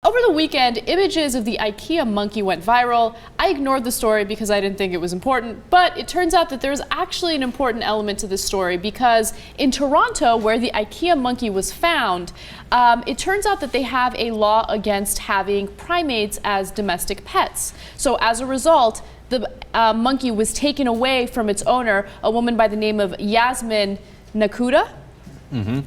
Over the weekend, images of the IKEA monkey went viral. I ignored the story because I didn't think it was important, but it turns out that there's actually an important element to this story because in Toronto, where the IKEA monkey was found, it turns out that they have a law against having primates as domestic pets. So as a result, the monkey was taken away from its owner, a woman by the name of Yasmin Nakhuda. Mm-hmm.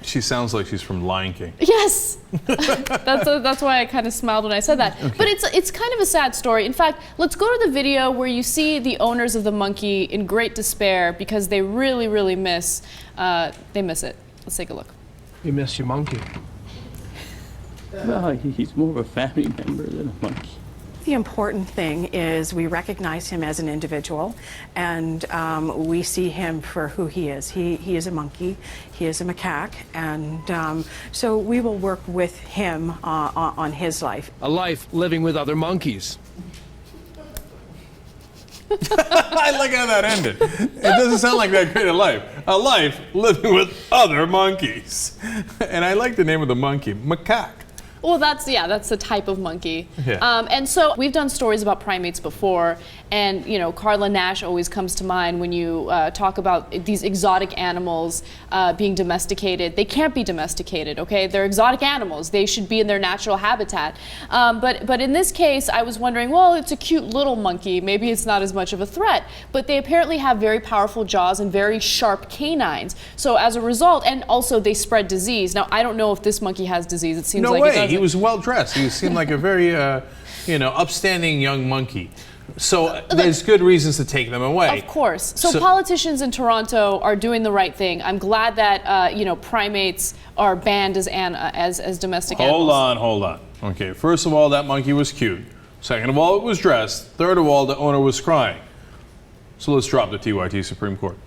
She sounds like she's from Lion King. Yes, that's why I kind of smiled when I said that. Okay. But it's kind of a sad story. In fact, let's go to the video where you see the owners of the monkey in great despair because they really miss it. Let's take a look. You miss your monkey. Well, he's more of a family member than a monkey. The important thing is we recognize him as an individual and we see him for who he is. He is a monkey, he is a macaque, and so we will work with him on his life. A life living with other monkeys. I like how that ended. It doesn't sound like that great a life. A life living with other monkeys. And I like the name of the monkey, macaque. Well, that's the type of monkey. Yeah. And so we've done stories about primates before, and you know, Carla Nash always comes to mind when you talk about these exotic animals being domesticated. They can't be domesticated, okay? They're exotic animals. They should be in their natural habitat. But in this case, I was wondering, well, it's a cute little monkey. Maybe it's not as much of a threat. But they apparently have very powerful jaws and very sharp canines. So as a result, and also they spread disease. Now, I don't know if this monkey has disease. It seems no like way. it doesn't. He was well dressed. He seemed like a very, upstanding young monkey. So there's good reasons to take them away. Of course. So politicians in Toronto are doing the right thing. I'm glad that primates are banned as domestic animals. Hold on. Okay, first of all, that monkey was cute. Second of all, it was dressed. Third of all, the owner was crying. So let's drop the TYT Supreme Court.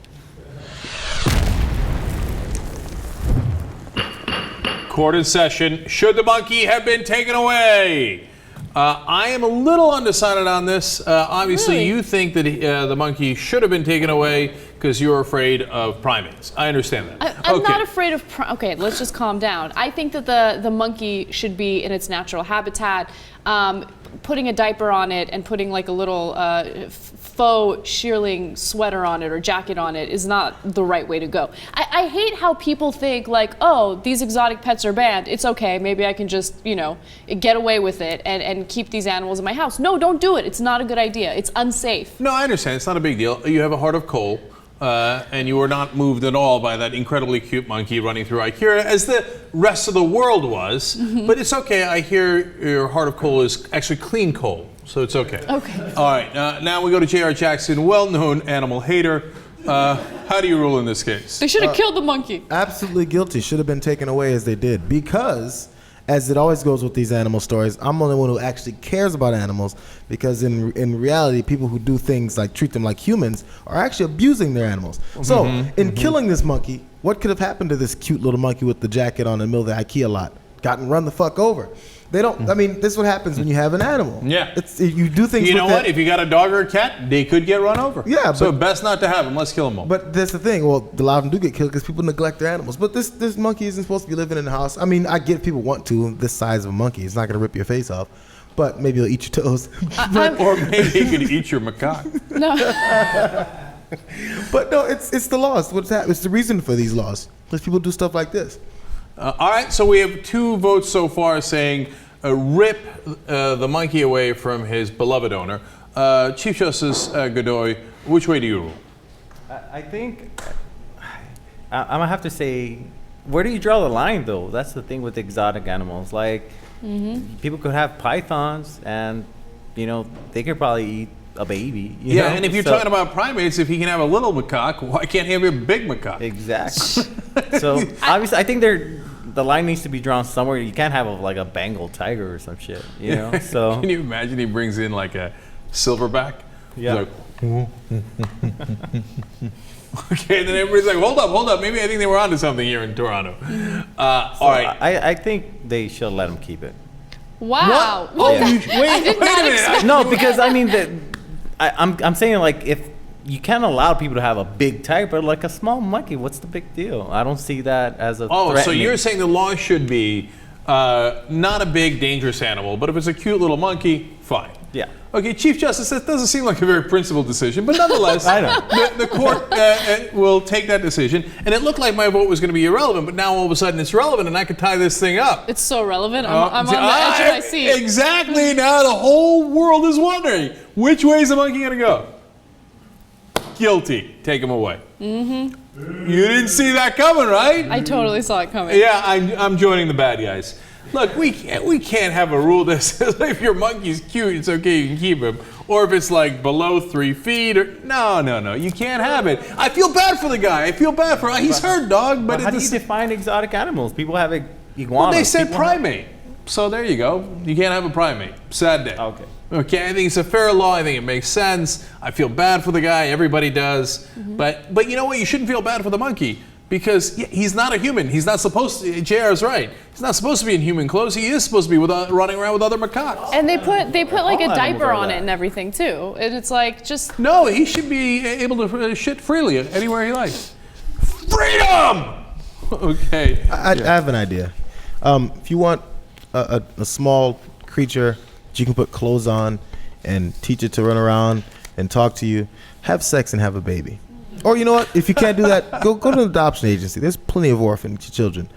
Court in session. Should the monkey have been taken away? I am a little undecided on this. Obviously, really? You think that the monkey should have been taken away because you're afraid of primates. I understand that. I'm not afraid of okay, let's just calm down. I think that the monkey should be in its natural habitat. Putting a diaper on it and putting like a little faux shearling sweater on it or jacket on it is not the right way to go. I hate how people think like, oh, these exotic pets are banned. It's okay, maybe I can just, get away with it and keep these animals in my house. No, don't do it. It's not a good idea. It's unsafe. No, I understand. It's not a big deal. You have a heart of coal. And you were not moved at all by that incredibly cute monkey running through IKEA, as the rest of the world was. Mm-hmm. But it's okay. I hear your heart of coal is actually clean coal, so it's okay. Okay. All right. Now we go to Jayar Jackson, well-known animal hater. How do you rule in this case? They should have killed the monkey. Absolutely guilty. Should have been taken away as they did. Because, as it always goes with these animal stories, I'm the only one who actually cares about animals, because in reality, people who do things like treat them like humans are actually abusing their animals. So, in killing this monkey, what could have happened to this cute little monkey with the jacket on in the middle of the IKEA lot? Gotten run the fuck over. They don't, I mean, this is what happens when you have an animal. Yeah. You do things You with know what? If you got a dog or a cat, they could get run over. Yeah, so but- best not to have them. Let's kill them all. But that's the thing. Well, a lot of them do get killed because people neglect their animals. But this monkey isn't supposed to be living in the house. I mean, I get people want to. This size of a monkey, it's not going to rip your face off. But maybe it'll eat your toes. Or maybe he could eat your macaque. No. But no, it's the laws. What's that? It's the reason for these laws. Because people do stuff like this. All right, so we have 2 votes so far saying rip the monkey away from his beloved owner. Chief Justice Godoy, which way do you rule? I think I'm gonna have to say, where do you draw the line though? That's the thing with exotic animals. Like people could have pythons, and they could probably eat a baby. You know? And if you're talking about primates, if he can have a little macaque, why can't he have a big macaque? Exactly. So obviously, I think the line needs to be drawn somewhere. You can't have a Bengal tiger or some shit. So Can you imagine he brings in like a silverback? Yeah. He's like, okay, then everybody's like, hold up. Maybe I think they were onto something here in Toronto. All right. I think they should let him keep it. Wow. What? I did not expect No, because I mean I'm saying like if you can't allow people to have a big tiger, but like a small monkey, what's the big deal? I don't see that as a Oh, so threatening. you're saying the law should be Not a big, dangerous animal, but if it's a cute little monkey, fine. Yeah. Okay, Chief Justice, that doesn't seem like a very principled decision, but nonetheless, I know. the court will take that decision. And it looked like my vote was going to be irrelevant, but now all of a sudden it's relevant, and I could tie this thing up. It's so relevant. I'm on the edge of my seat. Exactly. Now the whole world is wondering, which way is the monkey going to go? Guilty. Take him away. Mm-hmm. You didn't see that coming, right? I totally saw it coming. Yeah, I'm joining the bad guys. Look, we can't have a rule that says if your monkey's cute, it's okay, you can keep him. Or if it's like below 3 feet, or no, you can't have it. I feel bad for the guy. I feel bad for he's hurt, dog. But how do you define exotic animals? People have iguanas. Well, they said People primate. So there you go. You can't have a primate. Sad day. Okay. Okay, I think it's a fair law. I think it makes sense. I feel bad for the guy. Everybody does. Mm-hmm. But you know what? You shouldn't feel bad for the monkey. Because he's not a human. He's not supposed to. Jayar is right. He's not supposed to be in human clothes. He is supposed to be running around with other macaques. And they put like a All animals diaper are on that. it and everything too. And it's like just No, he should be able to shit freely anywhere he likes. Freedom! Okay. I have an idea. If you want a small creature that you can put clothes on and teach it to run around and talk to you, have sex and have a baby. Or you know what? If you can't do that, go to an adoption agency. There's plenty of orphan children.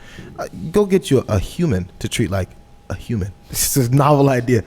Go get you a human to treat like a human. It's just a novel idea.